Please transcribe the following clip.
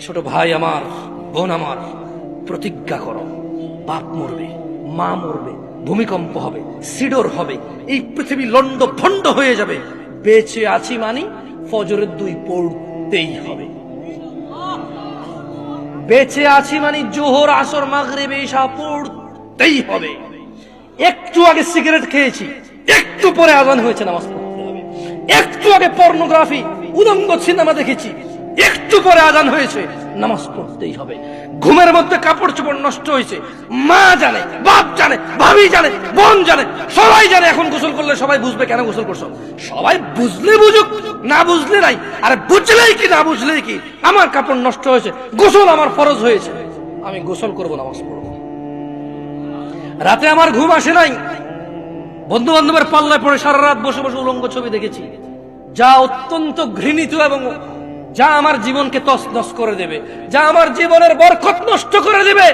ছোট ভাই আমার, বোন আমার, প্রতিজ্ঞা করো, বাপ মরবে, মা মরবে, ভূমিকম্প হবে, সিডর হবে, এই পৃথিবী লন্ড ভন্ড হয়ে যাবে, বেঁচে আছি মানি ফজরের 2 পড়তেই হবে। বেঁচে আছি মানে জোহর, আসর, মাগরিব, ইশা পড়তেই হবে। একটু আগে সিগারেট খেয়েছি, একটু পরে আজান হয়েছে, নামাজ পড়তে হবে। একটু আগে পর্নোগ্রাফি, উদঙ্গ সিনেমা দেখেছি, একটু পরে আজান হয়েছে, নামাজ পড়তেই হবে। ঘুমের মধ্যে কাপড় চোপড় নষ্ট হয়েছে, মা জানে, বাপ জানে, ভাবি জানে, বোন জানে, সবাই জানে। এখন গোসল করলে সবাই বুঝবে কেন গোসল করছো। সবাই বুঝলে বুঝুক, না বুঝলে নাই। আরে বুঝলেই কি না বুঝলেই কি, আমার কাপড় নষ্ট হয়েছে, গোসল আমার ফরজ হয়েছে, আমি গোসল করবো, নামাজ পড়বো। রাতে আমার ঘুম আসে নাই, বন্ধু বান্ধবের পাল্লায় পড়ে সারা রাত বসে বসে উলঙ্গ ছবি দেখেছি, যা অত্যন্ত ঘৃণিত এবং যা আমার জীবনকে তছনছ করে দেবে, যা আমার জীবনের বরকত নষ্ট করে দেবে।